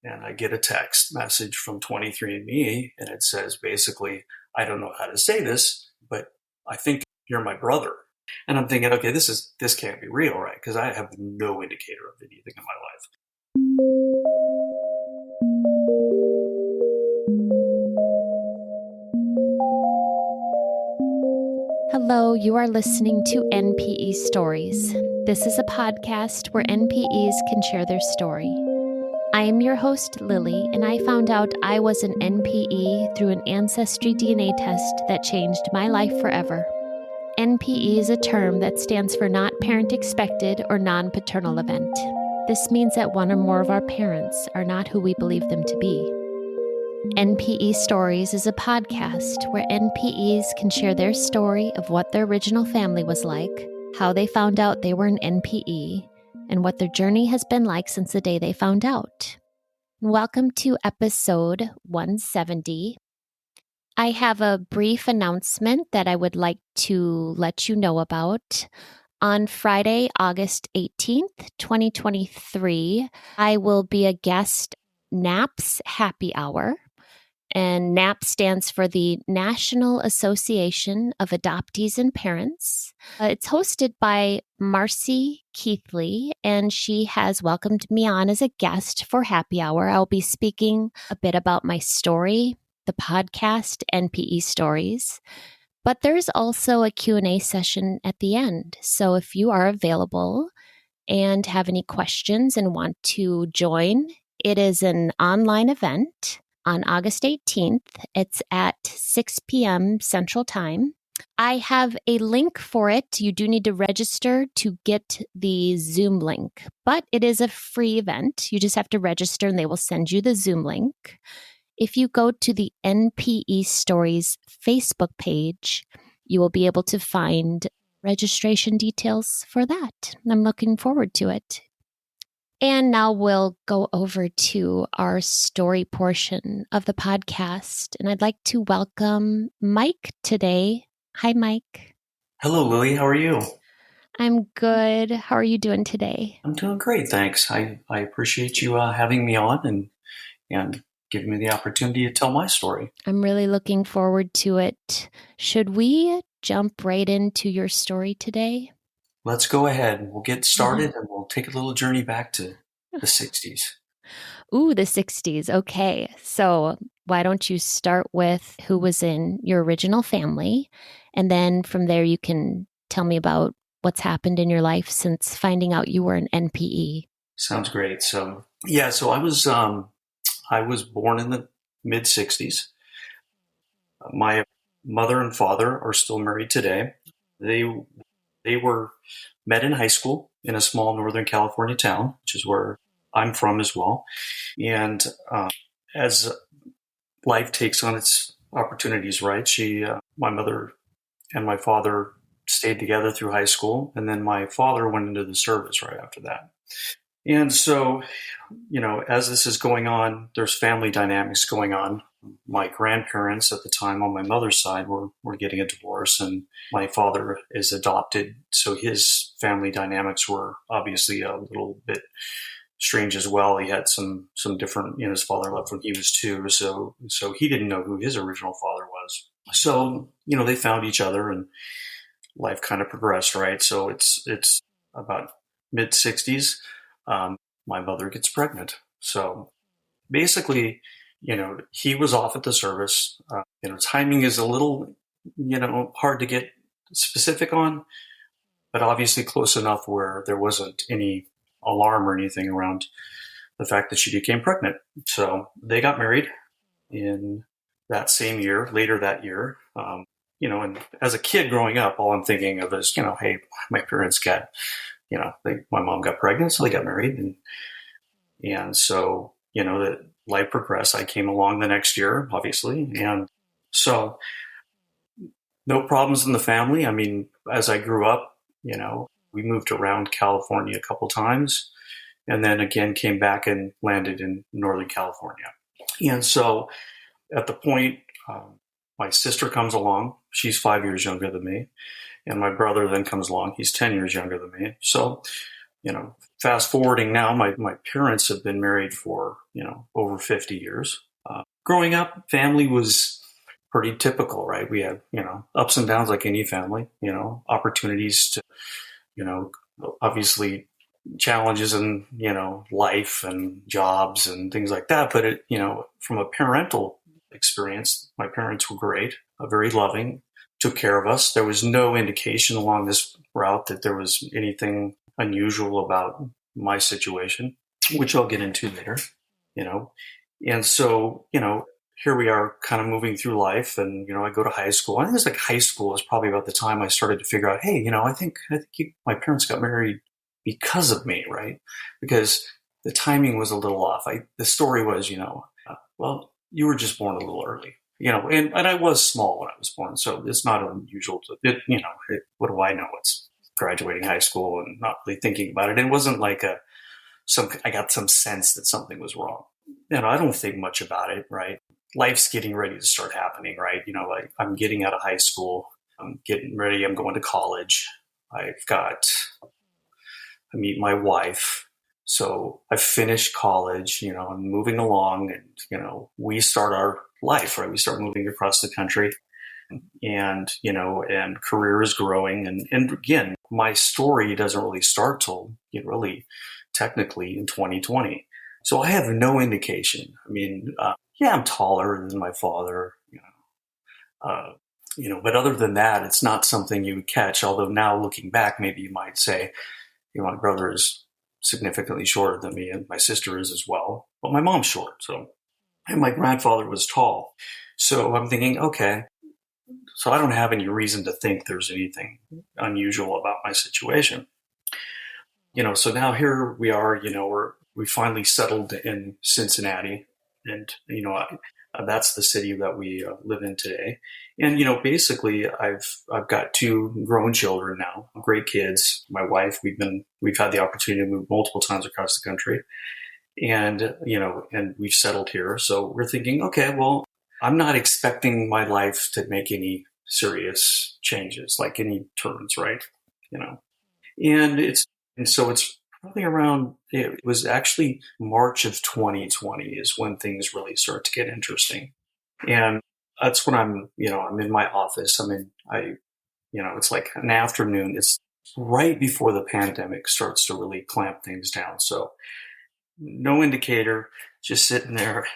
and I get a text message from 23andMe, and it says basically, I don't know how to say this, but I think you're my brother. And I'm thinking, okay, this can't be real, right? Because I have no indicator of anything in my life. Hello, you are listening to NPE Stories. This is a podcast where NPEs can share their story. I am your host, Lily, and I found out I was an NPE through an ancestry DNA test that changed my life forever. NPE is a term that stands for Not Parent Expected or Non-Paternal Event. This means that one or more of our parents are not who we believe them to be. NPE Stories is a podcast where NPEs can share their story of what their original family was like, how they found out they were an NPE, and what their journey has been like since the day they found out. Welcome to episode 170. I have a brief announcement that I would like to let you know about. On Friday, August 18th, 2023, I will be a guest NAPS Happy Hour. And NAP stands for the National Association of Adoptees and Parents. It's hosted by Marcy Keithley, and she has welcomed me on as a guest for Happy Hour. I'll be speaking a bit about my story, the podcast, NPE Stories. But there's also a Q&A session at the end. So if you are available and have any questions and want to join, it is an online event. On August 18th, it's at 6 p.m. Central Time. I have a link for it. You do need to register to get the Zoom link, but it is a free event. You just have to register and they will send you the Zoom link. If you go to the NPE Stories Facebook page, you will be able to find registration details for that. I'm looking forward to it. And now we'll go over to our story portion of the podcast. And I'd like to welcome Mike today. Hi, Mike. Hello, Lily. How are you? I'm good. How are you doing today? I'm doing great, thanks. I appreciate you having me on and giving me the opportunity to tell my story. I'm really looking forward to it. Should we jump right into your story today? Let's go ahead. We'll get started and we'll take a little journey back to the 60s. Ooh, the 60s. Okay. So why don't you start with who was in your original family? And then from there, you can tell me about what's happened in your life since finding out you were an NPE. Sounds great. So I was born in the mid 60s. My mother and father are still married today. They were met in high school in a small Northern California town, which is where I'm from as well. And as life takes on its opportunities, right? My mother and my father stayed together through high school, and then my father went into the service right after that. And so, as this is going on, there's family dynamics going on. My grandparents at the time on my mother's side were getting a divorce, and my father is adopted. So his family dynamics were obviously a little bit strange as well. He had some different, his father left when he was 2. So he didn't know who his original father was. So, they found each other and life kind of progressed, right? So it's about mid 60s. My mother gets pregnant. So basically, he was off at the service. Timing is a little, hard to get specific on, but obviously close enough where there wasn't any alarm or anything around the fact that she became pregnant. So they got married in that same year, later that year. And as a kid growing up, all I'm thinking of is, hey, my parents got, my mom got pregnant, so they got married. And so, that life progressed. I came along the next year, obviously. And so no problems in the family. I mean, as I grew up, we moved around California a couple times and then again came back and landed in Northern California. And so at the point, my sister comes along. She's 5 years younger than me. And my brother then comes along. He's 10 years younger than me. So, fast forwarding now, my parents have been married for, over 50 years. Growing up, family was pretty typical, right? We had, ups and downs like any family, opportunities to, you know, obviously challenges in, life and jobs and things like that. But from a parental experience, my parents were great, very loving, took care of us. There was no indication along this route that there was anything unusual about my situation, which I'll get into later, you know. And so, here we are kind of moving through life, and, I go to high school. I think it's like high school is probably about the time I started to figure out, hey, I think my parents got married because of me, right? Because the timing was a little off. The story was, well, you were just born a little early, and I was small when I was born, so it's not unusual what do I know? It's graduating high school and not really thinking about it. It wasn't like I got some sense that something was wrong. I don't think much about it, right? Life's getting ready to start happening, right? Like I'm getting out of high school, I'm getting ready, I'm going to college. I meet my wife. So I finished college, I'm moving along, and, we start our life, right? We start moving across the country, and, and career is growing. And again, my story doesn't really start till really technically in 2020. So I have no indication. I mean, yeah, I'm taller than my father, but other than that, it's not something you would catch. Although now looking back, maybe you might say, my brother is significantly shorter than me, and my sister is as well. But my mom's short, and my grandfather was tall. So I'm thinking, okay, so I don't have any reason to think there's anything unusual about my situation. So now here we are, we finally settled in Cincinnati, and, that's the city that we live in today. And, basically I've got two grown children now, great kids. My wife, we've had the opportunity to move multiple times across the country, and, and we've settled here. So we're thinking, okay, well, I'm not expecting my life to make any serious changes, like any turns, right? And so it's probably it was actually March of 2020 is when things really start to get interesting. And that's when I'm in my office. It's like an afternoon. It's right before the pandemic starts to really clamp things down. So no indicator, just sitting there.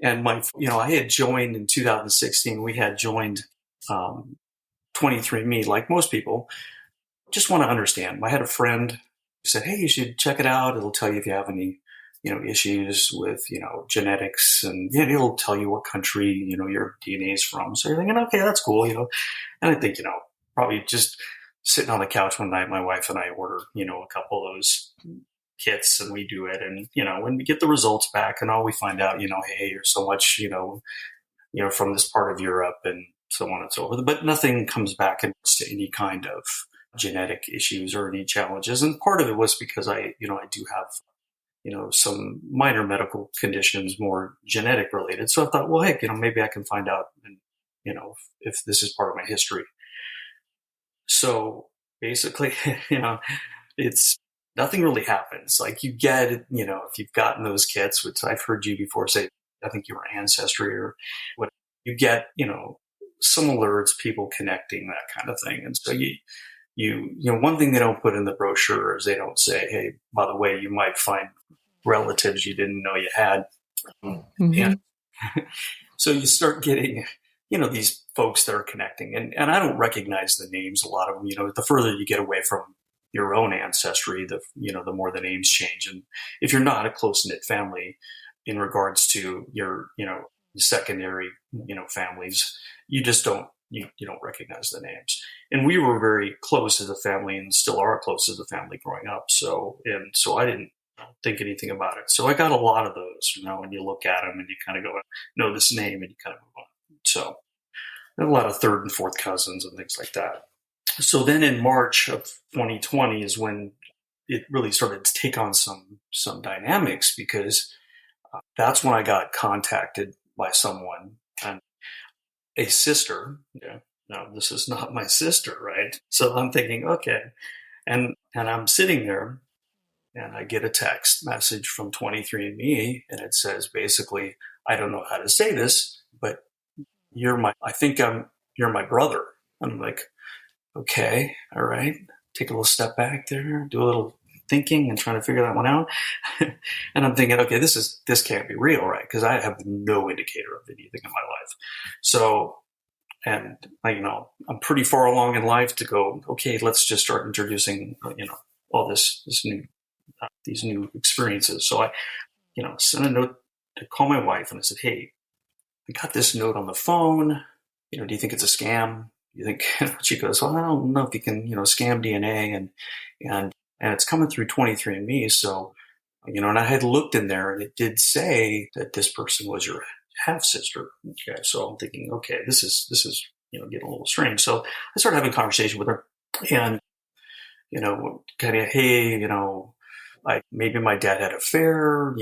And I had joined in 2016. We had joined 23andMe, like most people. Just want to understand. I had a friend who said, hey, you should check it out. It'll tell you if you have any, issues with, genetics, and it'll tell you what country, your DNA is from. So you're thinking, okay, that's cool, And I think, probably just sitting on the couch one night, my wife and I order, a couple of those kits, and we do it. And, when we get the results back and all, we find out, hey, you're so much, from this part of Europe and so on and so forth. But nothing comes back to any kind of genetic issues or any challenges. And part of it was because I do have, some minor medical conditions, more genetic related. So I thought, well, heck, maybe I can find out, and, if this is part of my history. So basically, it's nothing really happens. Like you get, if you've gotten those kits, which I've heard you before say, I think you were Ancestry or what, you get, some alerts, people connecting, that kind of thing. And so one thing they don't put in the brochure is they don't say, hey, by the way, you might find relatives you didn't know you had. Mm-hmm. And so you start getting, these folks that are connecting, and I don't recognize the names. A lot of them, the further you get away from your own ancestry, the more the names change. And if you're not a close knit family in regards to your, secondary, families, you just don't, you don't recognize the names. And we were very close as a family, and still are close as a family growing up. So I didn't think anything about it. So I got a lot of those, and you look at them and you kind of go, know this name, and you kind of move on. So a lot of third and fourth cousins and things like that. So then in March of 2020 is when it really started to take on some dynamics, because that's when I got contacted by someone, and a sister. Yeah, no, this is not my sister, right? So I'm thinking, okay, and I'm sitting there, and I get a text message from 23andMe, and it says basically, I don't know how to say this, but you're my brother. I'm like, okay, all right. Take a little step back there, do a little thinking and trying to figure that one out. And I'm thinking, okay, this can't be real, right? Because I have no indicator of anything in my life. So, and I'm pretty far along in life to go, okay, let's just start introducing, all this new, these new experiences. So I, sent a note to call my wife, and I said, hey, I got this note on the phone. Do you think it's a scam? You think? She goes, well, I don't know if you can, scam DNA, and it's coming through 23andMe. So, and I had looked in there, and it did say that this person was your half sister. Okay, so I'm thinking, okay, this is getting a little strange. So I started having a conversation with her, and kind of, hey, maybe my dad had an affair.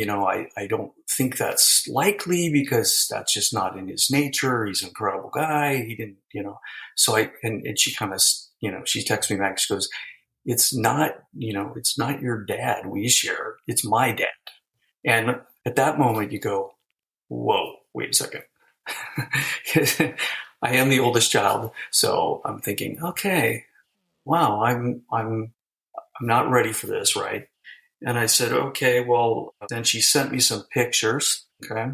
I don't think that's likely because that's just not in his nature. He's an incredible guy. He didn't, so and she kind of, she texts me back. She goes, it's not your dad we share. It's my dad. And at that moment you go, whoa, wait a second. I am the oldest child. So I'm thinking, okay, wow, I'm not ready for this. Right. And I said, okay, well, then she sent me some pictures, okay?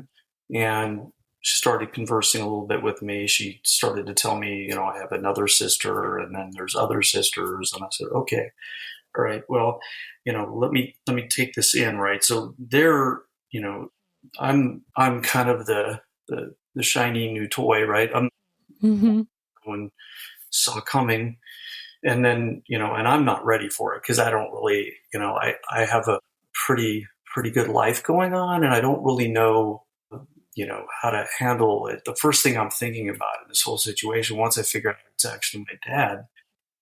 And she started conversing a little bit with me. She started to tell me, I have another sister, and then there's other sisters. And I said, okay, all right, well, let me take this in, right? So they're, I'm kind of the shiny new toy, right? I'm one saw coming. And then, and I'm not ready for it because I don't really, I have a pretty good life going on, and I don't really know, how to handle it. The first thing I'm thinking about in this whole situation, once I figure out it's actually my dad,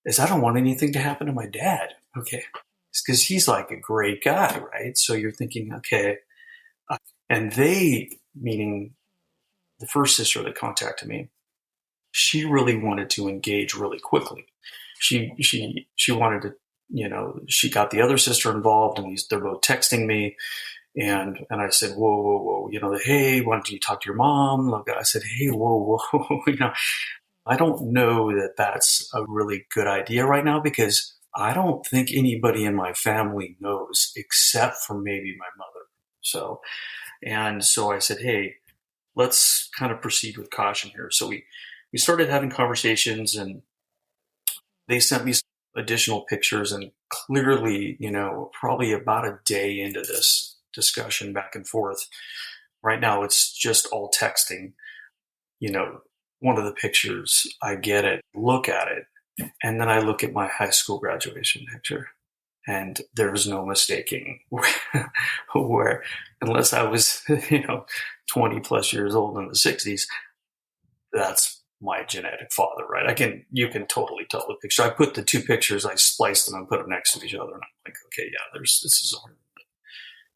is I don't want anything to happen to my dad. Okay. It's because he's like a great guy, right? So you're thinking, okay. And they, meaning the first sister that contacted me, she really wanted to engage really quickly. She wanted to, she got the other sister involved, and they're both texting me, and I said, whoa, hey, why don't you talk to your mom? Like, I said, hey, whoa, I don't know that that's a really good idea right now because I don't think anybody in my family knows except for maybe my mother. So I said, hey, let's kind of proceed with caution here. So we started having conversations, and they sent me some additional pictures, and clearly, probably about a day into this discussion back and forth. Right now, it's just all texting. One of the pictures, I get it, look at it, and then I look at my high school graduation picture, and there's no mistaking where, unless I was, 20 plus years old in the 60s, that's my genetic father, right? You can totally tell the picture. I put the two pictures, I spliced them and put them next to each other, and I'm like, okay, yeah, this is hard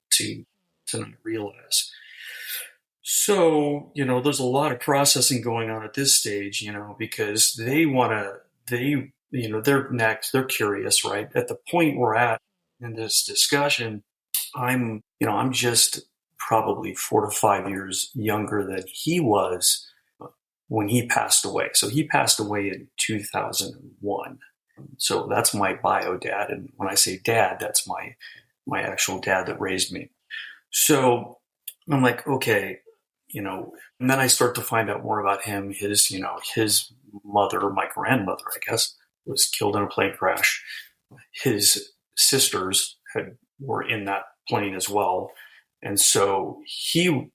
to not realize. So, there's a lot of processing going on at this stage, because they're next, they're curious, right? At the point we're at in this discussion, I'm just probably 4 to 5 years younger than he was when he passed away. So he passed away in 2001. So that's my bio dad. And when I say dad, that's my actual dad that raised me. So I'm like, okay, and then I start to find out more about him. His mother, my grandmother, I guess, was killed in a plane crash. His sisters were in that plane as well. And so he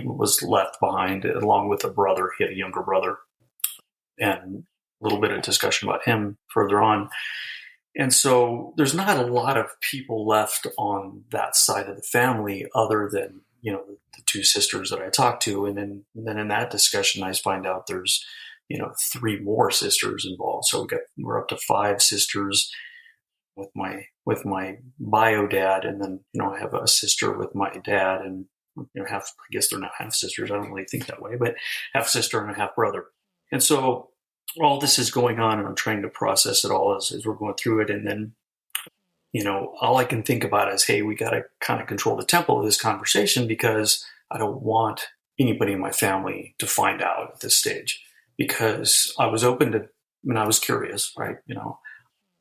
was left behind along with a brother. He had a younger brother, and a little bit of discussion about him further on. And so there's not a lot of people left on that side of the family other than, the two sisters that I talked to. And then in that discussion, I find out there's, 3 more sisters involved. So we're up to 5 sisters with my bio dad. And then, I have a sister with my dad, and, I guess they're not half sisters. I don't really think that way, but half sister and a half brother. And so all this is going on, and I'm trying to process it all as we're going through it. And then all I can think about is, hey, we got to kind of control the tempo of this conversation because I don't want anybody in my family to find out at this stage, because I was open to, and I was curious, right?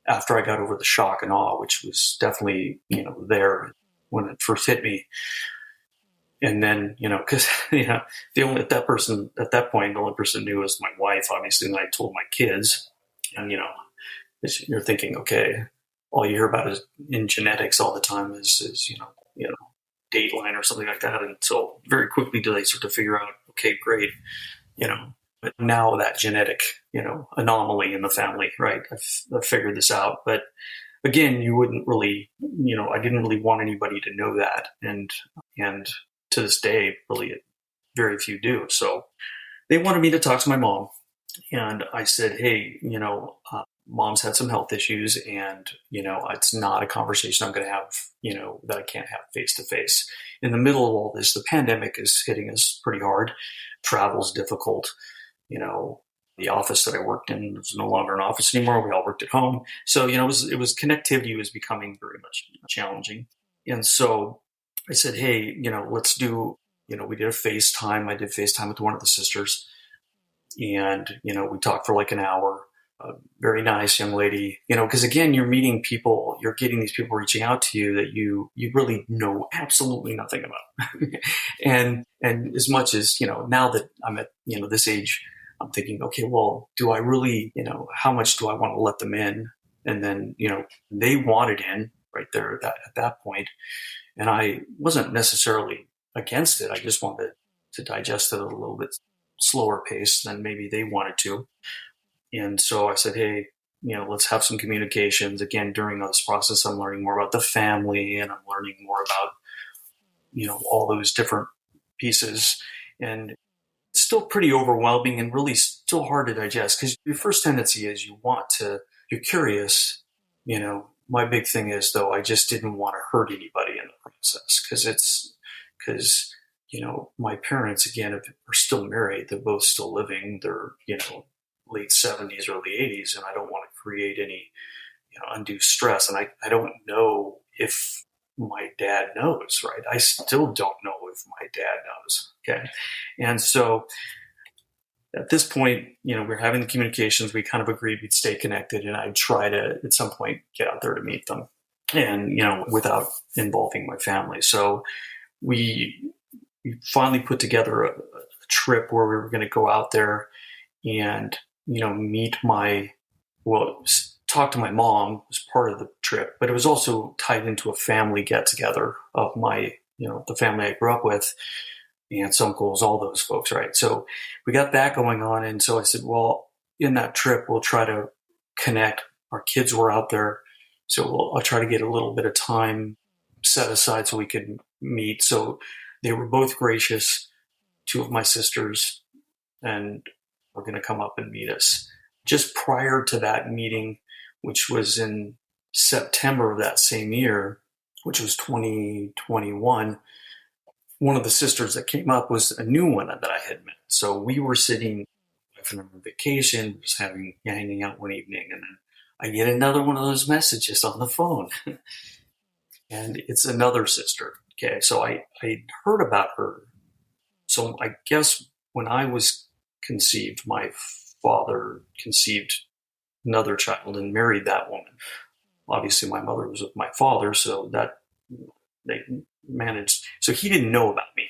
After I got over the shock and awe, which was definitely, there when it first hit me. And then, because, at that point, the only person knew was my wife, obviously, and I told my kids. And, you're thinking, okay, all you hear about is in genetics all the time is Dateline or something like that. And so very quickly do they start to figure out, okay, great, but now that genetic, anomaly in the family, right? I've figured this out. But again, you wouldn't really, I didn't really want anybody to know that. And to this day, really very few do. So they wanted me to talk to my mom. And I said, hey, mom's had some health issues, and, it's not a conversation I'm going to have, that I can't have face to face. In the middle of all this, the pandemic is hitting us pretty hard. Travel's difficult. The office that I worked in was no longer an office anymore. We all worked at home. So, it was connectivity was becoming very much challenging. And so I said, hey, let's do, we did a FaceTime. I did FaceTime with one of the sisters. And, we talked for like an hour. A very nice young lady, because again, you're meeting people, you're getting these people reaching out to you that you really know absolutely nothing about. and as much as, now that I'm at, this age, I'm thinking, okay, well, do I really, how much do I want to let them in? And then, they wanted in right there at that point. And I wasn't necessarily against it. I just wanted to digest it at a little bit slower pace than maybe they wanted to. And so I said, hey, let's have some communications. Again, during this process, I'm learning more about the family, and I'm learning more about, all those different pieces. And it's still pretty overwhelming and really still hard to digest, because your first tendency is you're curious. My big thing is, though, I just didn't want to hurt anybody in the process, because my parents, again, are still married. They're both still living. They're, late 70s, early 80s, and I don't want to create any, undue stress. And I don't know if my dad knows, right? I still don't know if my dad knows. Okay. And so at this point, we're having the communications. We kind of agreed we'd stay connected, and I'd try to, at some point, get out there to meet them, and, without involving my family. So we finally put together a trip where we were going to go out there and, talk to my mom as part of the trip, but it was also tied into a family get together of my, the family I grew up with, aunts, uncles, all those folks, right? So we got that going on. And so I said, well, in that trip, we'll try to connect. Our kids were out there. So I'll try to get a little bit of time set aside so we could meet. So they were both gracious, two of my sisters, and were going to come up and meet us. Just prior to that meeting, which was in September of that same year, which was 2021, one of the sisters that came up was a new one that I had met. So we were sitting on vacation, just hanging out one evening, and then I get another one of those messages on the phone. And it's another sister. Okay, so I heard about her. So I guess when I was conceived, my father conceived another child and married that woman. Obviously, my mother was with my father, so that they managed. So he didn't know about me.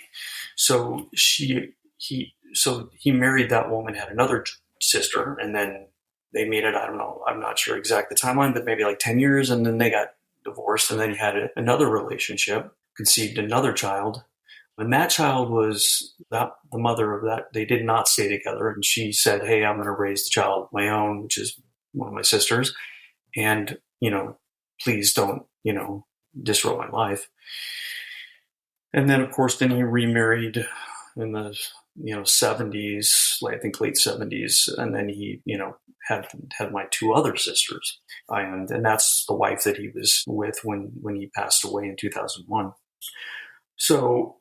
So he married that woman, had another sister, and then they made it. I don't know. I'm not sure exact the timeline, but maybe like 10 years, and then they got divorced, and then he had another relationship, conceived another child. And that child was the mother of that. They did not stay together. And she said, hey, I'm going to raise the child of my own, which is one of my sisters. And, please don't, disrupt my life. And then, of course, then he remarried in the, 70s, I think late 70s. And then he, had my two other sisters. And that's the wife that he was with when he passed away in 2001. So,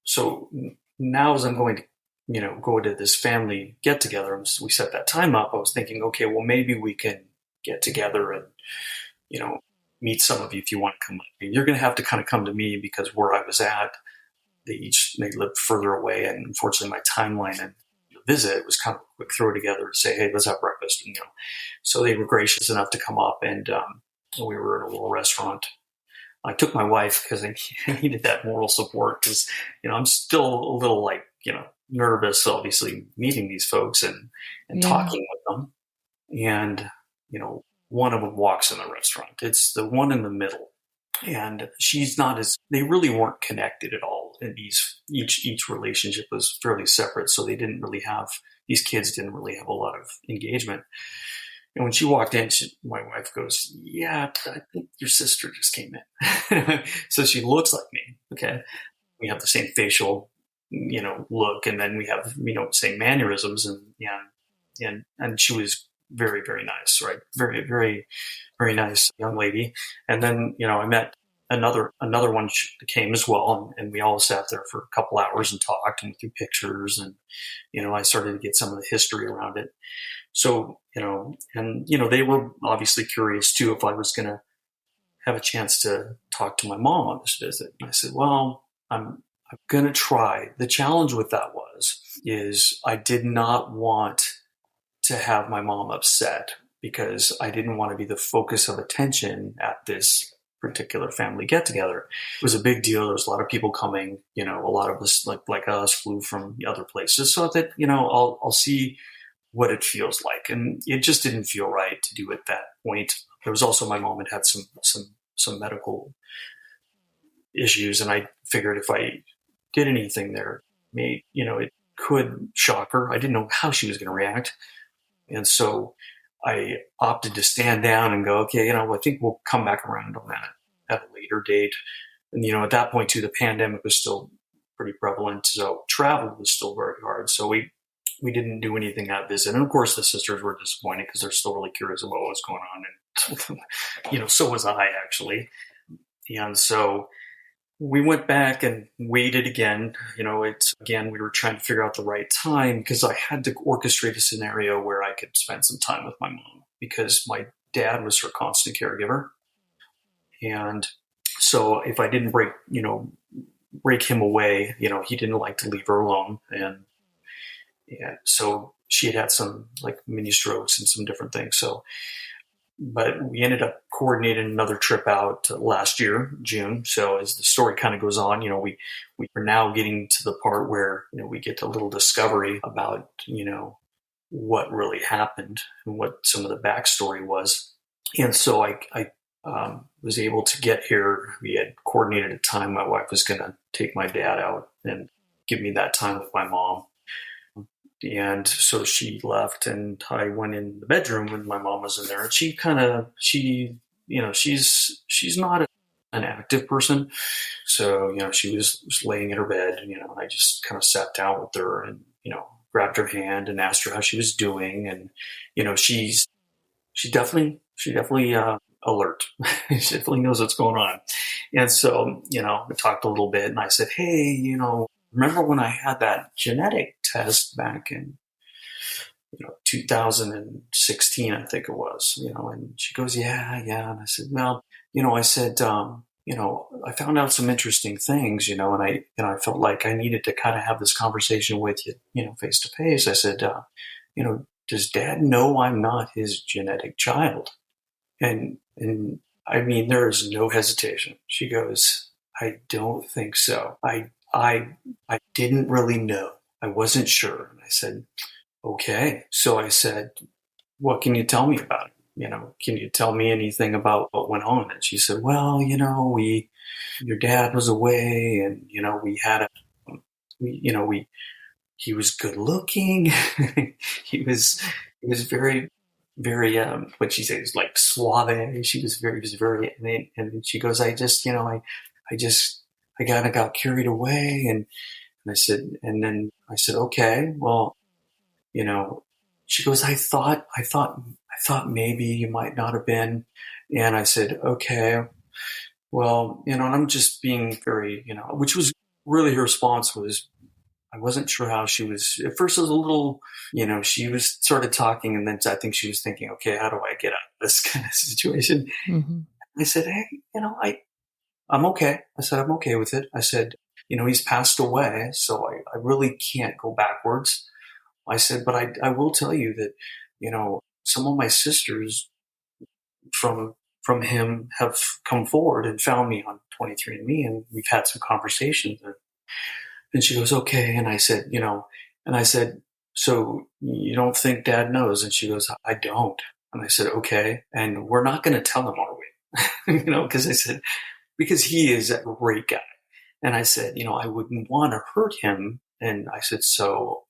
so now as I'm going to, go to this family get together, we set that time up. I was thinking, okay, well, maybe we can get together and, meet some of you if you want to come. You're going to have to kind of come to me because where I was at, they lived further away, and unfortunately my timeline and the visit was kind of a quick throw together to say, hey, let's have breakfast. And, so they were gracious enough to come up, and we were in a little restaurant. I took my wife because I needed that moral support because, I'm still a little nervous, obviously, meeting these folks and talking with them. And, one of them walks in the restaurant. It's the one in the middle. And they really weren't connected at all. And each relationship was fairly separate. So these kids didn't really have a lot of engagement. And when she walked in, my wife goes, yeah, I think your sister just came in. So she looks like me. Okay. We have the same facial, look. And then we have, same mannerisms and she was very, very nice, right? Very, very, very nice young lady. And then, I met another one came as well. And we all sat there for a couple hours and talked and through pictures. And, I started to get some of the history around it. So, they were obviously curious too, if I was going to have a chance to talk to my mom on this visit. And I said, well, I'm going to try. The challenge with that is I did not want to have my mom upset because I didn't want to be the focus of attention at this particular family get together. It was a big deal. There was a lot of people coming, a lot of us like us flew from other places so that, I'll see what it feels like. And it just didn't feel right to do at that point. There was also my mom had some medical issues. And I figured if I did anything there, it could shock her. I didn't know how she was going to react. And so I opted to stand down and go, okay, I think we'll come back around on that at a later date. And, at that point too, the pandemic was still pretty prevalent. So travel was still very hard. So we didn't do anything that visit. And of course the sisters were disappointed because they're still really curious about what was going on. And, so was I actually. And so we went back and waited again. We were trying to figure out the right time because I had to orchestrate a scenario where I could spend some time with my mom because my dad was her constant caregiver. And so if I didn't break him away, he didn't like to leave her alone. And so she had some mini strokes and some different things. But we ended up coordinating another trip out last year, June. So as the story kind of goes on, we are now getting to the part where, we get a little discovery about, what really happened and what some of the backstory was. And so I was able to get here. We had coordinated a time my wife was going to take my dad out and give me that time with my mom. And so she left and I went in the bedroom when my mom was in there, and she's not an active person. So, she was laying in her bed, and, I just kind of sat down with her and, grabbed her hand and asked her how she was doing. And, she's definitely alert. She definitely knows what's going on. And so, we talked a little bit and I said, hey, remember when I had that genetic test back in, 2016, I think it was, and she goes, yeah. And I said, well, I found out some interesting things, and I felt like I needed to kind of have this conversation with you, face to face. I said, does Dad know I'm not his genetic child? And I mean, there is no hesitation. She goes, I don't think so. I didn't really know. I wasn't sure. And I said, okay. So I said, what can you tell me about it? Can you tell me anything about what went on? And she said, well, your dad was away and, he was good looking. he was very, very, what she said was like suave. She was very, and she goes, I kind of got carried away. And then I said, okay, well, she goes, I thought maybe you might not have been. And I said, okay, well, and I'm just being very, which was really her response was, I wasn't sure how she was. At first it was a little, she was sort of talking, and then I think she was thinking, okay, how do I get out of this kind of situation? Mm-hmm. I said, hey, I'm okay. I said, I'm okay with it. I said, he's passed away, so I really can't go backwards. I said, but I will tell you that, some of my sisters from from him have come forward and found me on 23andMe, and we've had some conversations. And she goes, okay. And I said, so you don't think Dad knows? And she goes, I don't. And I said, okay. And we're not going to tell him, are we? Because I said, because he is a great guy. And I said, I wouldn't want to hurt him. And I said, so,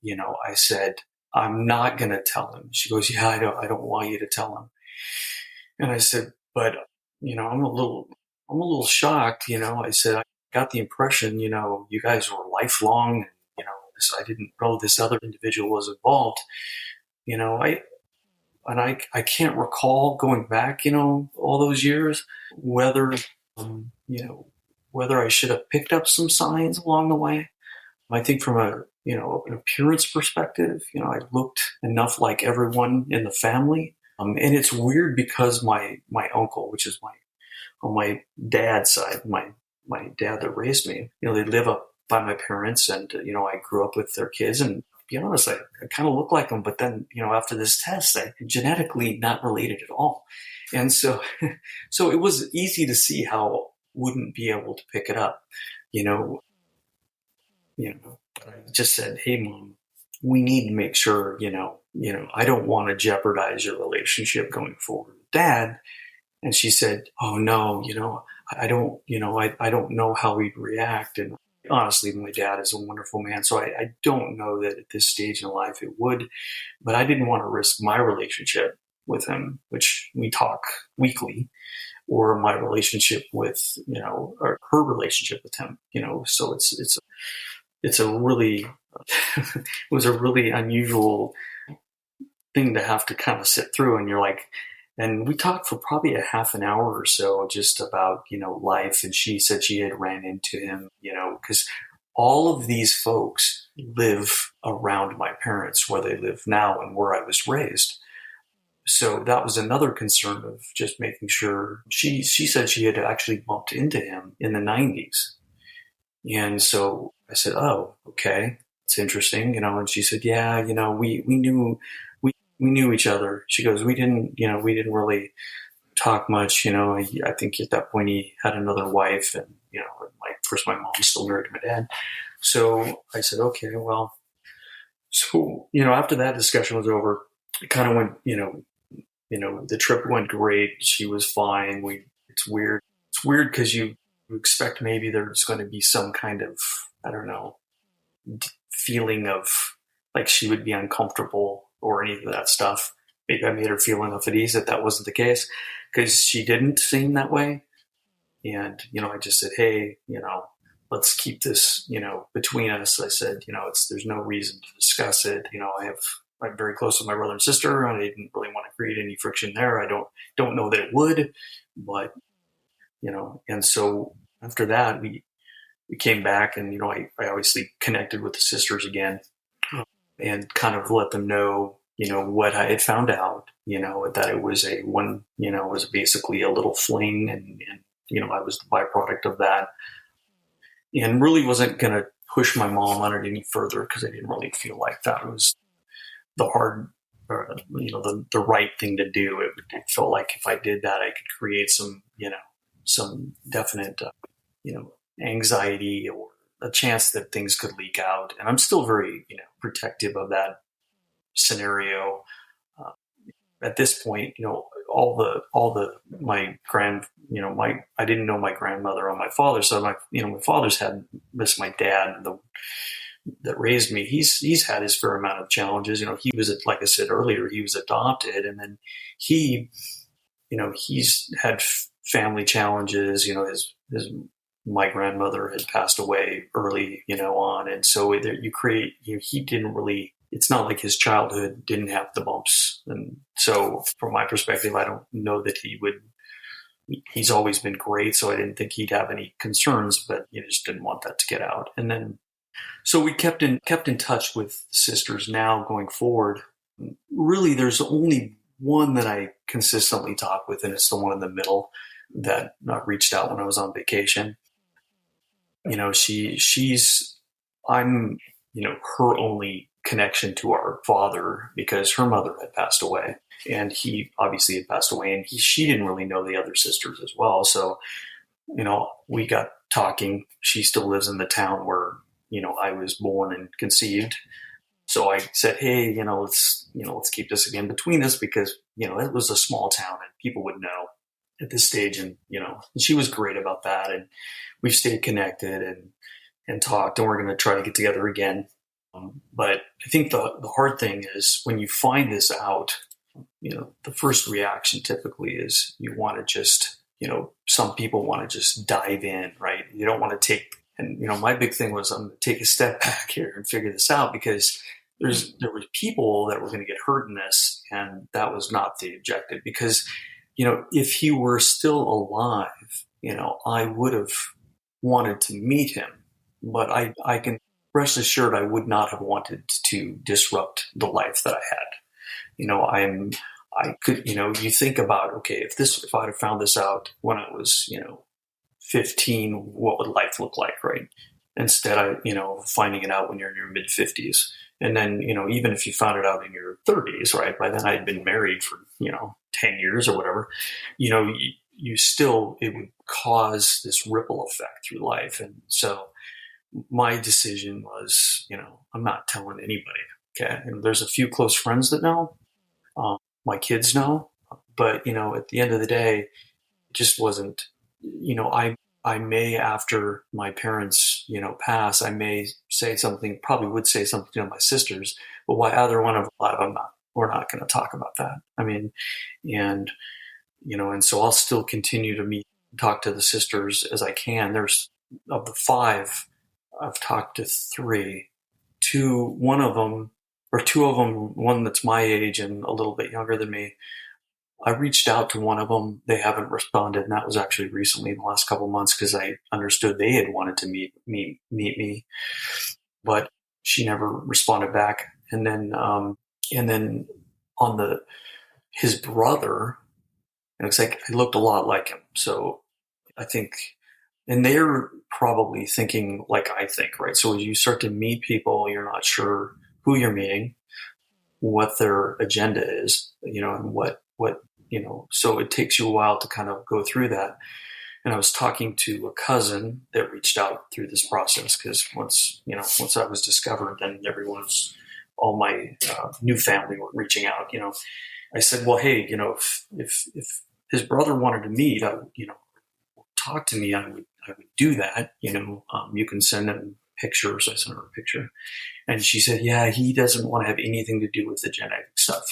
I said, I'm not going to tell him. She goes, yeah, I don't want you to tell him. And I said, but, I'm a little shocked. I said, I got the impression, you guys were lifelong. And, I didn't know this other individual was involved. I can't recall going back, all those years, whether, whether I should have picked up some signs along the way. I think from an appearance perspective, I looked enough like everyone in the family. And it's weird because my uncle, which is on my dad's side, my dad that raised me, they live up by my parents, and, I grew up with their kids, and to be honest, I kind of look like them, but then, after this test, I genetically not related at all. And so, so it was easy to see how I wouldn't be able to pick it up, but I just said, hey, Mom, we need to make sure, I don't want to jeopardize your relationship going forward with Dad. And she said, oh no, I don't, I don't know how he'd react. And honestly, my dad is a wonderful man. So I don't know that at this stage in life it would, but I didn't want to risk my relationship with him, which we talk weekly, or my relationship with, or her relationship with him, so it's a really, it was a really unusual thing to have to kind of sit through. And you're like, and we talked for probably a half an hour or so just about, life. And she said she had ran into him, because all of these folks live around my parents, where they live now and where I was raised. So that was another concern of just making sure. She said she had actually bumped into him in the 90s. And so I said, oh, okay, it's interesting, and she said, yeah, we knew each other. She goes, we didn't really talk much. I think at that point he had another wife, and, my mom's still married to my dad. So I said, okay, well, so, after that discussion was over, it kind of went, the trip went great. She was fine. It's weird. It's weird because you expect maybe there's going to be some kind of, I don't know, feeling of like she would be uncomfortable or any of that stuff. Maybe I made her feel enough at ease that wasn't the case, because she didn't seem that way. And, I just said, hey, let's keep this, between us. I said, there's no reason to discuss it. I'm very close with my brother and sister, and I didn't really want to create any friction there. I don't know that it would, but, and so after that, we came back, and, I obviously connected with the sisters again, and kind of let them know, what I had found out, that it was it was basically a little fling, and I was the byproduct of that, and really wasn't going to push my mom on it any further, because I didn't really feel like that was the hard, or, the right thing to do. It felt like if I did that, I could create some definite, anxiety, or a chance that things could leak out. And I'm still very, protective of that scenario. At this point, I didn't know my grandmother on my father's side. My father's had missed my dad, that raised me. He's had his fair amount of challenges. He was, like I said earlier, he was adopted, and then he's had family challenges. My grandmother had passed away early, on, and so you create. He didn't really. It's not like his childhood didn't have the bumps, and so from my perspective, I don't know that he would. He's always been great, so I didn't think he'd have any concerns, but just didn't want that to get out. And then, so we kept in touch with sisters now going forward. Really, there's only one that I consistently talk with, and it's the one in the middle. that reached out when I was on vacation. She's I'm her only connection to our father because her mother had passed away, and he obviously had passed away, and she didn't really know the other sisters as well. So we got talking. She still lives in the town where I was born and conceived. So I said, hey, let's keep this again between us because it was a small town and people would know at this stage, and she was great about that, and we've stayed connected and talked, and we're going to try to get together again. But I think the hard thing is when you find this out, the first reaction typically is you want to just, some people want to just dive in, right? You don't want to take, and my big thing was I'm going to take a step back here and figure this out because there were people that were going to get hurt in this, and that was not the objective. Because if he were still alive, I would have wanted to meet him, but I can rest assured I would not have wanted to disrupt the life that I had. I could, you think about, okay, if I'd have found this out when I was, 15, what would life look like, right? Instead, finding it out when you're in your mid 50s. And then, even if you found it out in your 30s, right? By then I'd been married for, 10 years or whatever, you still, it would cause this ripple effect through life. And so my decision was, I'm not telling anybody. Okay. And there's a few close friends that know, my kids know, but, at the end of the day, it just wasn't, I may, after my parents, pass, I may say something, probably would say something to my sisters, but why either one of them, we're not going to talk about that. I mean, and, and so I'll still continue to talk to the sisters as I can. There's, of the 5, I've talked to 3, one of them, one that's my age and a little bit younger than me. I reached out to one of them. They haven't responded, and that was actually recently in the last couple of months because I understood they had wanted to meet me, but she never responded back. And then on his brother, it's like I looked a lot like him. So I think, and they're probably thinking like I think, right? So as you start to meet people, you're not sure who you're meeting, what their agenda is, and what, so it takes you a while to kind of go through that. And I was talking to a cousin that reached out through this process because once I was discovered, then all my new family were reaching out. I said, well, hey, if his brother wanted to meet, talk to me. I would do that. You can send him pictures. I sent her a picture. And she said, yeah, he doesn't want to have anything to do with the genetic stuff,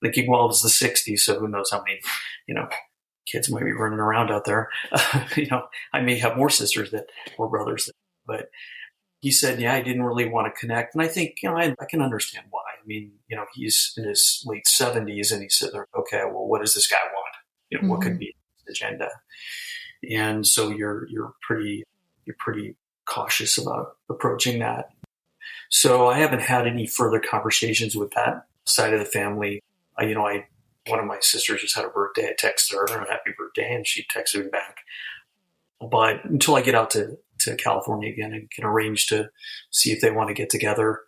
thinking, well, it was the 60s, so who knows how many, kids might be running around out there. I may have more sisters or brothers, but he said, yeah, I didn't really want to connect. And I think, I can understand why. I mean, he's in his late 70s and he said, okay, well, what does this guy want? What could be his agenda? And so you're pretty cautious about approaching that. So I haven't had any further conversations with that side of the family. One of my sisters just had a birthday. I texted her a happy birthday, and she texted me back. But until I get out to California again and can arrange to see if they want to get together,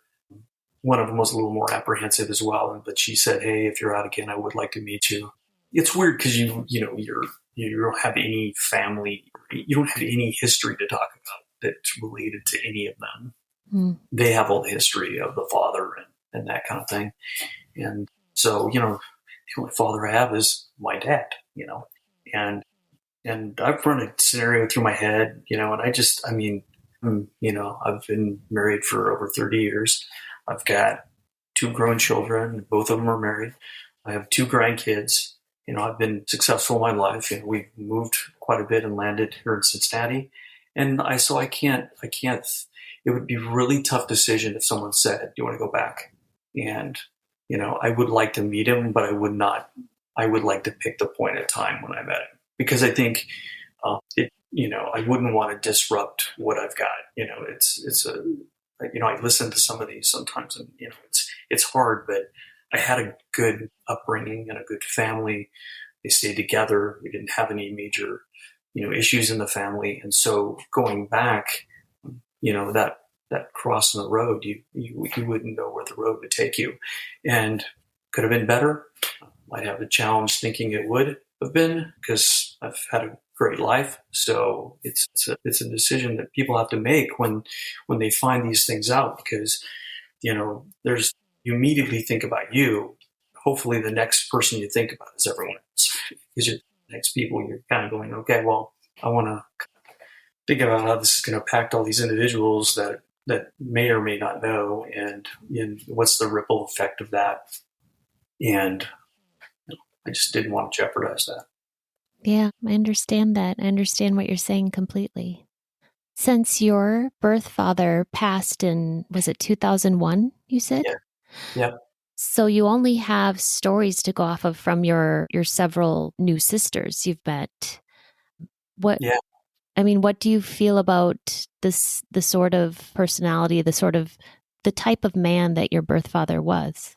one of them was a little more apprehensive as well. But she said, hey, if you're out again, I would like to meet you. It's weird because you don't have any family, you don't have any history to talk about that's related to any of them. They have all the history of the father and that kind of thing. And so, the only father I have is my dad, and I've run a scenario through my head, and I've been married for over 30 years. I've got 2 grown children. Both of them are married. I have 2 grandkids. I've been successful in my life. We've moved quite a bit and landed here in Cincinnati. And I can't, it would be a really tough decision if someone said, do you want to go back? And, I would like to meet him, but I would like to pick the point of time when I met him, because I think, I wouldn't want to disrupt what I've got. I listen to some of these sometimes and, it's hard, but I had a good upbringing and a good family. they stayed together. We didn't have any major, issues in the family. And so going back, that cross in the road, you wouldn't know where the road would take you, and could have been better. Might have a challenge thinking it would have been, because I've had a great life. So it's a decision that people have to make when they find these things out, because there's you immediately think about you. Hopefully, the next person you think about is everyone else, because you're the next people. You're kind of going, okay, well, I want to think about how this is going to impact all these individuals that may or may not know, and what's the ripple effect of that. And I just didn't want to jeopardize that. Yeah, I understand that. I understand what you're saying completely. Since your birth father passed in, was it 2001, you said? Yeah. Yeah. So you only have stories to go off of from your several new sisters you've met. What Yeah. I mean, what do you feel about the sort of personality, the type of man that your birth father was?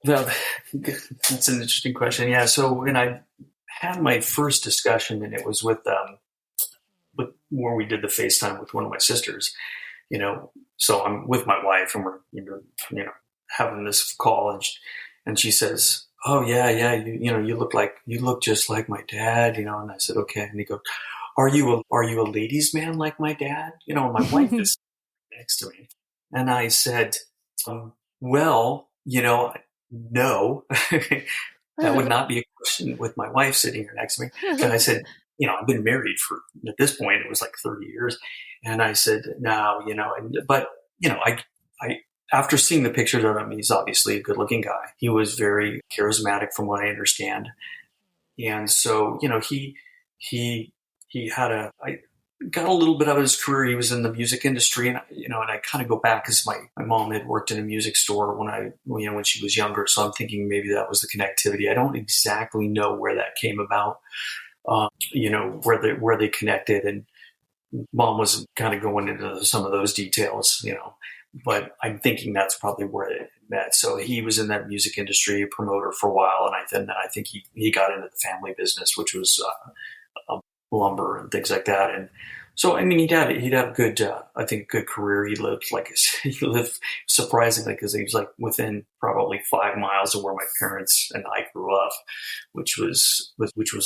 Well, that's an interesting question. Yeah. So when I had my first discussion, and it was with where we did the FaceTime with one of my sisters, so I'm with my wife, and we're, having this call, and she says, "Oh yeah, you look just like my dad," and I said, "Okay," and he goes, "Are you a ladies' man like my dad?" And my wife is next to me, and I said, "Well, no." That would not be a question with my wife sitting here next to me. And I said, I've been married for, at this point, it was like 30 years. And I said, no, I, after seeing the pictures of him, he's obviously a good looking guy. He was very charismatic from what I understand. And so, he had I got a little bit of his career. He was in the music industry, and and I kind of go back, because my mom had worked in a music store when she was younger. So I'm thinking maybe that was the connectivity. I don't exactly know where that came about, where they connected, and mom was kind of going into some of those details, but I'm thinking that's probably where they met. So he was in that music industry, a promoter for a while, and then I think he got into the family business, which was lumber and things like that. And so, I mean, he'd had a good, I think, good career. He lived surprisingly, because he was like within probably 5 miles of where my parents and I grew up, which was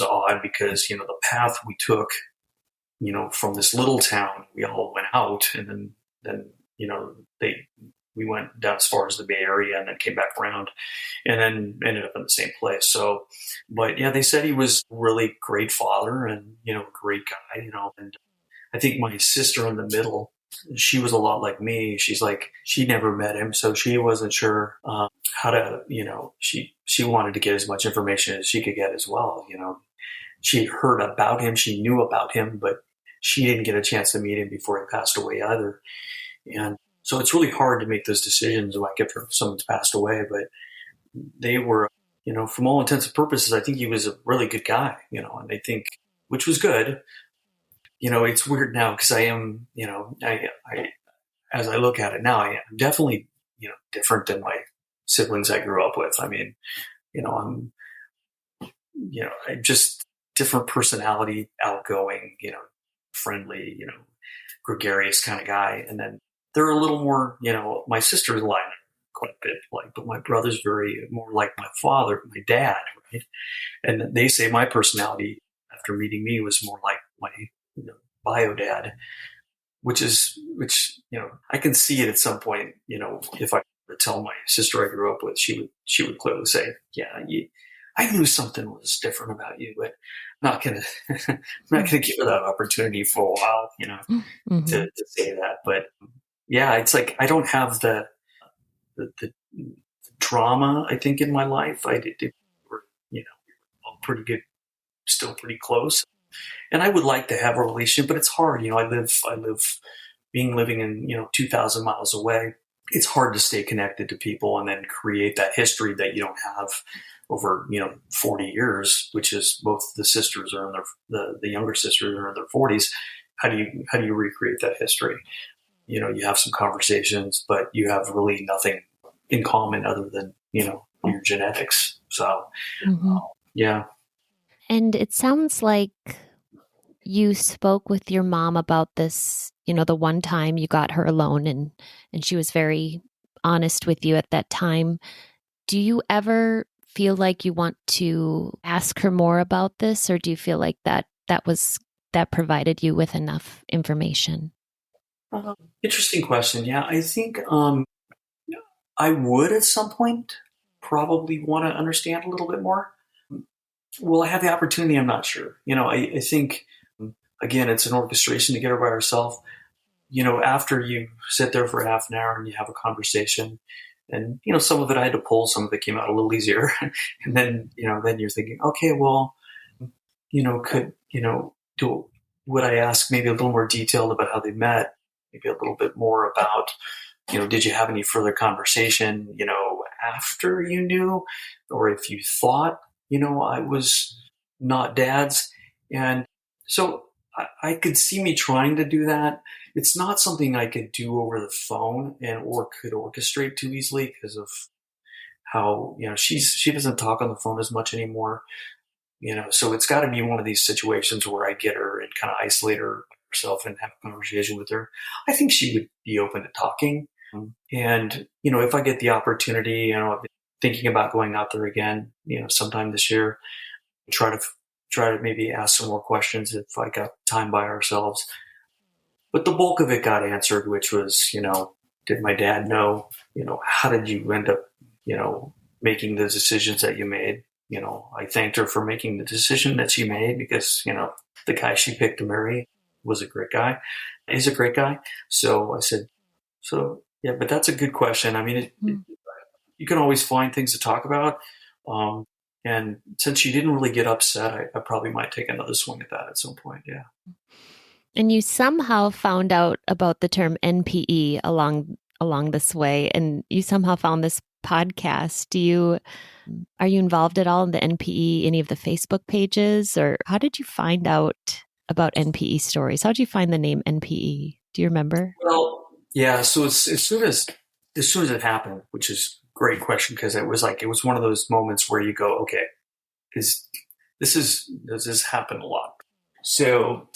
odd, because, the path we took, from this little town, we all went out, and then, we went down as far as the Bay Area, and then came back around, and then ended up in the same place. So, but yeah, they said he was a really great father, and, great guy, and I think my sister in the middle, she was a lot like me. She's like, she never met him, so she wasn't sure how to, she wanted to get as much information as she could get as well. She heard about him, she knew about him, but she didn't get a chance to meet him before he passed away either. And so it's really hard to make those decisions, like if someone's passed away, but they were, from all intents and purposes, I think he was a really good guy, and I think, which was good. It's weird now, because I am, I as I look at it now, I am definitely, different than my siblings I grew up with. I mean, I'm, I just different personality, outgoing, friendly, gregarious kind of guy. And then they're a little more, my sister's line quite a bit like, but my brother's very more like my father, my dad, right? And they say my personality after meeting me was more like my bio dad, which I can see it at some point. If I were to tell my sister I grew up with, she would clearly say, "Yeah, I knew something was different about you, but I'm not gonna I'm not gonna give her that opportunity for a while, Mm-hmm. to say that." But yeah, it's like I don't have the drama. I think in my life, I did. We're all pretty good, still pretty close. And I would like to have a relationship, but it's hard. I live living in, 2,000 miles away. It's hard to stay connected to people and then create that history that you don't have over, 40 years, which is both the sisters are in the younger sisters are in their 40s. How do you recreate that history? You have some conversations, but you have really nothing in common other than, your genetics. So, Mm-hmm. yeah. And it sounds like you spoke with your mom about this, the one time you got her alone and she was very honest with you at that time. Do you ever feel like you want to ask her more about this, or do you feel like that provided you with enough information? Interesting question. Yeah, I think I would at some point probably want to understand a little bit more. Will I have the opportunity? I'm not sure. I think, again, it's an orchestration to get her by herself. After you sit there for half an hour and you have a conversation, and some of it I had to pull, some of it came out a little easier, and then you're thinking, okay, well, could do would I ask maybe a little more detailed about how they met, maybe a little bit more about did you have any further conversation, after you knew, or if you thought, I was not dad's. And so I could see me trying to do that. It's not something I could do over the phone or could orchestrate too easily because of how, she doesn't talk on the phone as much anymore, so it's got to be one of these situations where I get her and kind of isolate herself and have a conversation with her. I think she would be open to talking. And, if I get the opportunity, I've been thinking about going out there again, sometime this year, try to maybe ask some more questions if I got time by ourselves. But the bulk of it got answered, which was, did my dad know, how did you end up, making the decisions that you made? I thanked her for making the decision that she made because, the guy she picked to marry was a great guy. He's a great guy. So I said, yeah, but that's a good question. I mean, you can always find things to talk about. And since she didn't really get upset, I probably might take another swing at that at some point. Yeah. And you somehow found out about the term NPE along this way, and you somehow found this podcast. Are you involved at all in the NPE, any of the Facebook pages, or how did you find out about NPE stories? How did you find the name NPE? Do you remember? Well, yeah. So as soon as it happened, which is a great question because it was one of those moments where you go, okay, does this happen a lot? So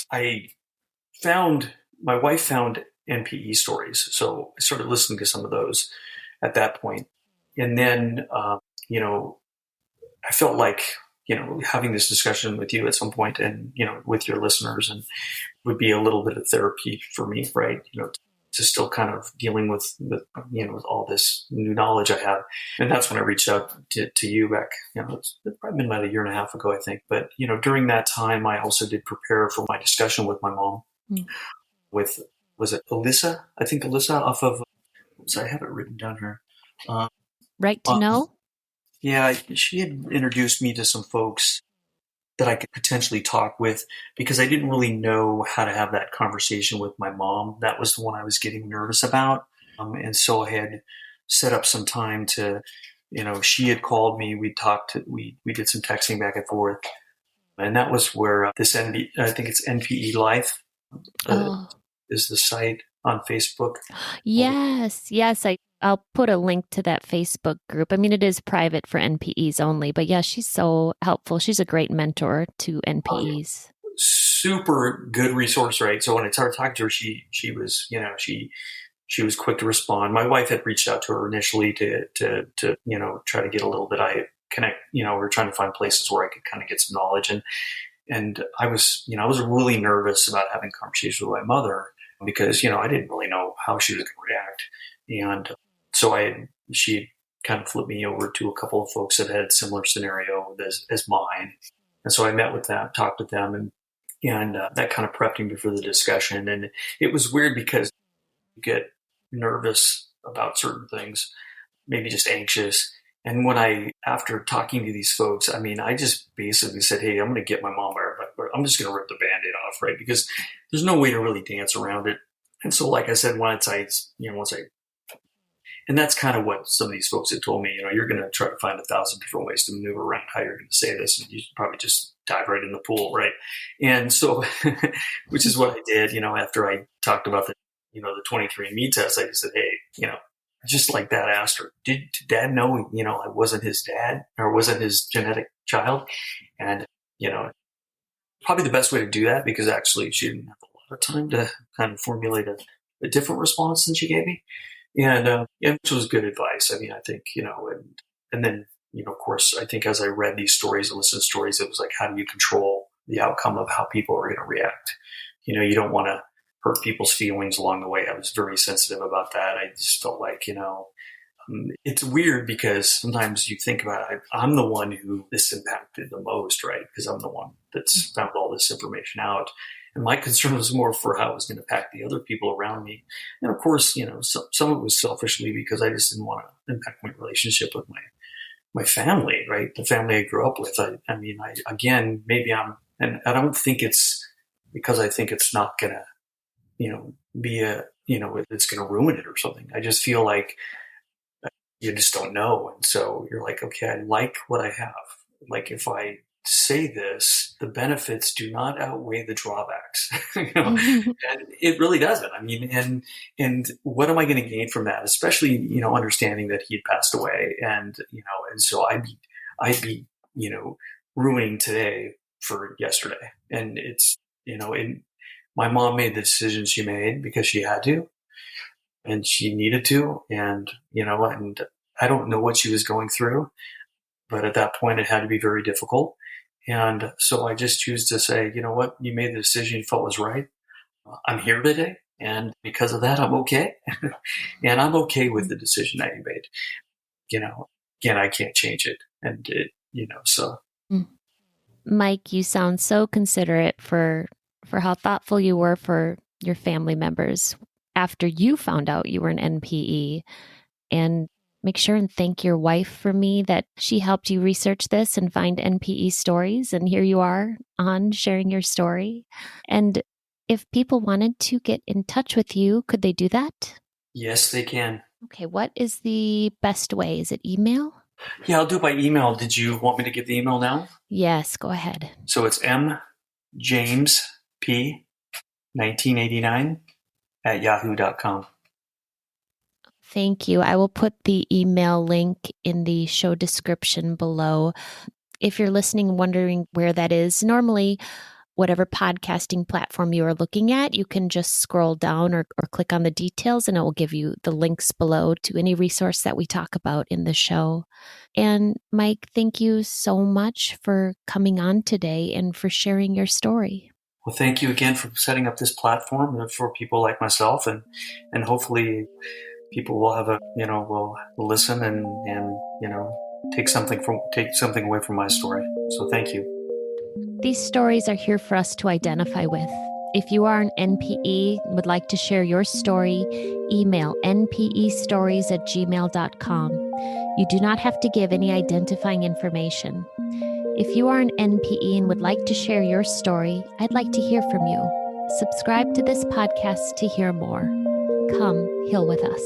my wife found NPE stories, so I started listening to some of those at that point, and then I felt like having this discussion with you at some point, and with your listeners, and would be a little bit of therapy for me, right? To still kind of dealing with all this new knowledge I have, and that's when I reached out to you back. It's probably been about a year and a half ago, I think. But during that time, I also did prepare for my discussion with my mom. With was it Alyssa? I think Alyssa off of. So I have it written down here. Right to Know? Yeah, she had introduced me to some folks that I could potentially talk with because I didn't really know how to have that conversation with my mom. That was the one I was getting nervous about. And so I had set up some time to, she had called me, we talked, we did some texting back and forth. And that was where I think it's NPE Life is the site on Facebook. Yes. I'll put a link to that Facebook group. I mean, it is private for NPEs only, but yeah, she's so helpful. She's a great mentor to NPEs. Super good resource, right? So when I started talking to her, she was, she was quick to respond. My wife had reached out to her initially to try to get a little bit. I connect, we're trying to find places where I could kind of get some knowledge, and I was really nervous about having conversations with my mother because I didn't really know how she was going to react, and so she kind of flipped me over to a couple of folks that had a similar scenario as mine, and so I met with them, talked with them, and that kind of prepped me for the discussion. And it was weird because you get nervous about certain things, maybe just anxious. And after talking to these folks, I mean, I just basically said, hey, I'm going to get my mom, I'm just going to rip the Band-Aid off, right? Because there's no way to really dance around it. And so, like I said, and that's kind of what some of these folks had told me, you're going to try to find 1,000 different ways to maneuver around how you're going to say this. And you should probably just dive right in the pool, right? And so, which is what I did, after I talked about the 23andMe test, I just said, hey, just like that, asked her, did Dad know, I wasn't his dad or wasn't his genetic child? And probably the best way to do that, because actually she didn't have a lot of time to kind of formulate a different response than she gave me. And which was good advice. I mean, I think, and then, of course, I think as I read these stories and listened to stories, it was like, how do you control the outcome of how people are going to react? You don't want to hurt people's feelings along the way. I was very sensitive about that. I just felt like, it's weird because sometimes you think about it, I'm the one who this impacted the most, right? Because I'm the one that's found all this information out. And my concern was more for how it was going to impact the other people around me. And of course, some of it was selfishly because I just didn't want to impact my relationship with my family, right? The family I grew up with. Again, maybe and I don't think it's because I think it's not going to, be it's going to ruin it or something. I just feel like you just don't know. And so you're like, okay, I like what I have. Like if I say this, the benefits do not outweigh the drawbacks. And it really doesn't. I mean, and what am I going to gain from that? Especially, understanding that he had passed away, and so I'd be, ruining today for yesterday. And it's, and my mom made the decision she made because she had to, and she needed to, and and I don't know what she was going through, but at that point it had to be very difficult. And so I just choose to say, you know what, you made the decision you felt was right. I'm here today, and because of that, I'm okay. And I'm okay with the decision that you made. Again, I can't change it. And so. Mike, you sound so considerate for how thoughtful you were for your family members after you found out you were an NPE. And make sure and thank your wife for me that she helped you research this and find NPE stories. And here you are on sharing your story. And if people wanted to get in touch with you, could they do that? Yes, they can. Okay, what is the best way? Is it email? Yeah, I'll do it by email. Did you want me to give the email now? Yes, go ahead. So it's mjamesp1989@yahoo.com. Thank you. I will put the email link in the show description below. If you're listening and wondering where that is, normally, whatever podcasting platform you are looking at, you can just scroll down or click on the details and it will give you the links below to any resource that we talk about in the show. And Mike, thank you so much for coming on today and for sharing your story. Well, thank you again for setting up this platform for people like myself, and hopefully people will have will listen and take something away from my story. So thank you. These stories are here for us to identify with. If you are an NPE and would like to share your story, email npestories@gmail.com. You do not have to give any identifying information. If you are an NPE and would like to share your story, I'd like to hear from you. Subscribe to this podcast to hear more. Come heal with us.